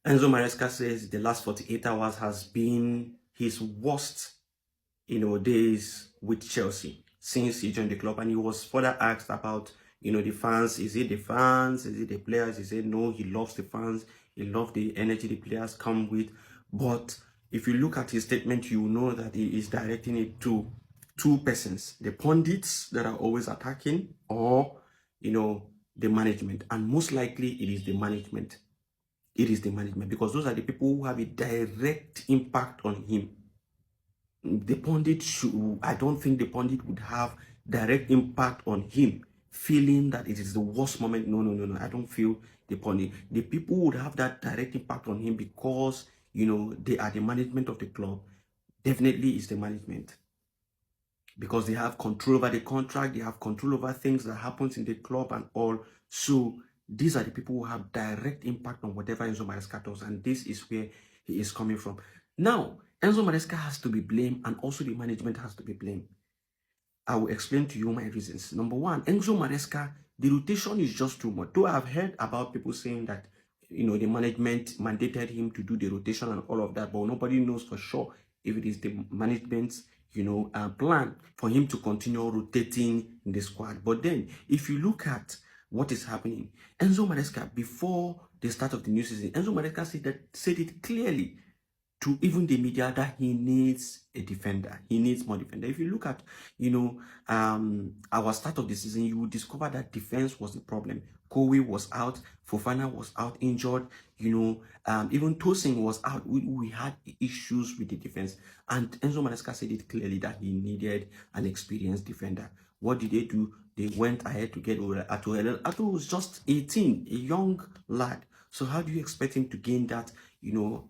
Enzo Maresca says the last 48 hours has been his worst, days with Chelsea since he joined the club. And he was further asked about, the fans. Is it the fans? Is it the players? He said no, he loves the fans. He loves the energy the players come with. But if you look at his statement, you know that he is directing it to two persons: the pundits that are always attacking, or the management. And most likely it is the management. It is the management, because those are the people who have a direct impact on him. The pundit should, I don't think the pundit would have direct impact on him, feeling that it is the worst moment. No. I don't feel the pundit. The people would have that direct impact on him because, they are the management of the club. Definitely is the management, because they have control over the contract, they have control over things that happens in the club and all. So these are the people who have direct impact on whatever Enzo Maresca does, and this is where he is coming from. Now, Enzo Maresca has to be blamed, and also the management has to be blamed. I will explain to you my reasons. Number one, Enzo Maresca, the rotation is just too much. Though I've heard about people saying that, the management mandated him to do the rotation and all of that, but nobody knows for sure if it is the management's, plan for him to continue rotating in the squad. But then, if you look at what is happening, Enzo Maresca, before the start of the new season, Enzo Maresca said it clearly to even the media that he needs a defender. He needs more defender. If you look at, our start of the season, you will discover that defense was the problem. Kowe was out, Fofana was out injured, even Tosin was out. We had issues with the defense. And Enzo Maresca said it clearly that he needed an experienced defender. What did they do? They went ahead to get Ato. Ato was just 18, a young lad. So how do you expect him to gain that,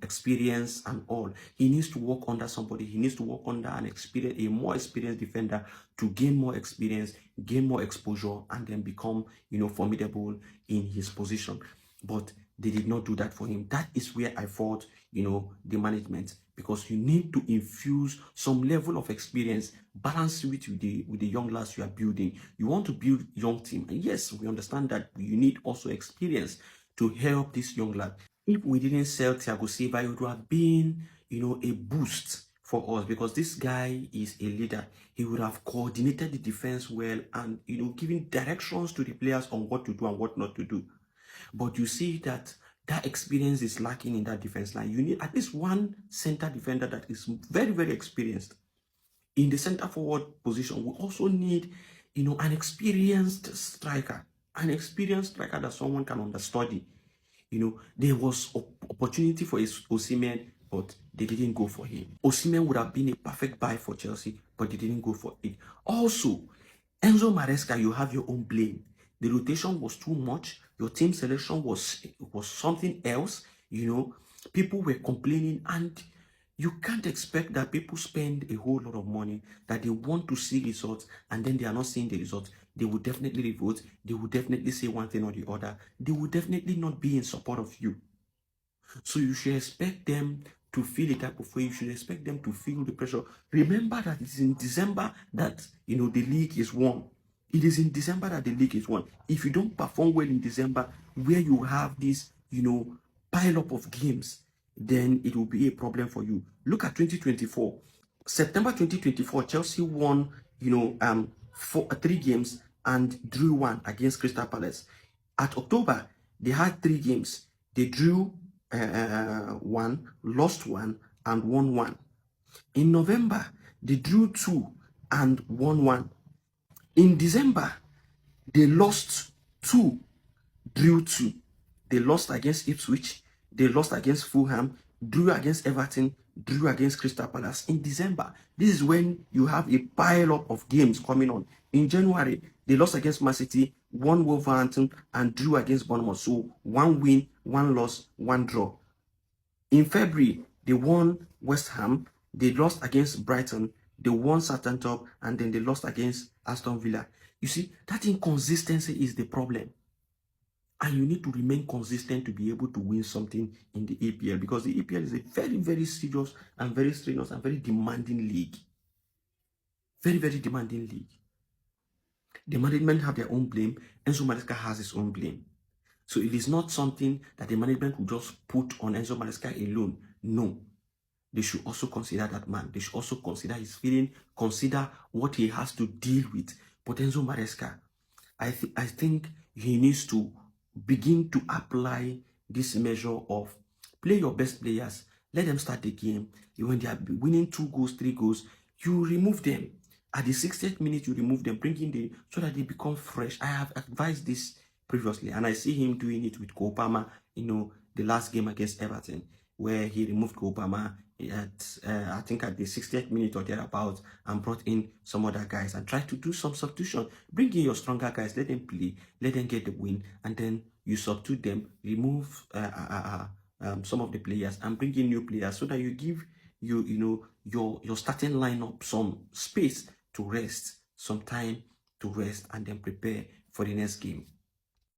experience and all? He needs to work under somebody. He needs to work under a more experienced defender to gain more experience, gain more exposure, and then become, formidable in his position. But they did not do that for him. That is where I fault, the management, because you need to infuse some level of experience, balance with the young lads you are building. You want to build young team, and yes, we understand that you need also experience to help this young lad. If we didn't sell Thiago Silva, it would have been, a boost for us, because this guy is a leader. He would have coordinated the defense well and, given directions to the players on what to do and what not to do. But you see that experience is lacking in that defense line. You need at least one center defender that is very, very experienced. In the center forward position, we also need, an experienced striker. An experienced striker that someone can understudy. There was opportunity for Osimhen, but they didn't go for him. Osimhen would have been a perfect buy for Chelsea, but they didn't go for it. Also, Enzo Maresca, you have your own blame. The rotation was too much. Your team selection was something else. People were complaining, and you can't expect that people spend a whole lot of money, that they want to see results, and then they are not seeing the results. They will definitely revolt. They will definitely say one thing or the other. They will definitely not be in support of you. So you should expect them to feel the type of way. You should expect them to feel the pressure. Remember that it's in December that, the league is won. It is in December that the league is won. If you don't perform well in December, where you have this, pile up of games, then it will be a problem for you. Look at 2024. September 2024, Chelsea won, 3 games and drew 1 against Crystal Palace. At October, they had 3 games. They drew 1, lost 1, and won 1. In November, they drew 2 and won 1. In December, they lost 2, drew 2. They lost against Ipswich, they lost against Fulham, drew against Everton, drew against Crystal Palace. In December, this is when you have a pile up of games coming on. In January, they lost against Man City, won Wolverhampton, and drew against Bournemouth. So 1 win, 1 loss, 1 draw. In February, they won West Ham, they lost against Brighton, they won Southampton, and then they lost against Aston Villa. You see, that inconsistency is the problem. And you need to remain consistent to be able to win something in the EPL, because the EPL is a very, very serious and very strenuous and very demanding league. Very, very demanding league. The management have their own blame. Enzo Maresca has his own blame. So it is not something that the management will just put on Enzo Maresca alone. No. They should also consider that man. They should also consider his feeling, consider what he has to deal with. But Enzo Maresca, I think he needs to begin to apply this measure of play your best players, let them start the game. When they are winning 2 goals, 3 goals, you remove them. At the 60th minute, you remove them, bring in the so that they become fresh. I have advised this previously, and I see him doing it with Kopama, the last game against Everton, where he removed Kopama at I think at the 60th minute or thereabouts, and brought in some other guys and tried to do some substitution. Bring in your stronger guys, let them play, let them get the win, and then you substitute them, remove some of the players, and bring in new players so that you give your starting lineup some space to rest, some time to rest, and then prepare for the next game.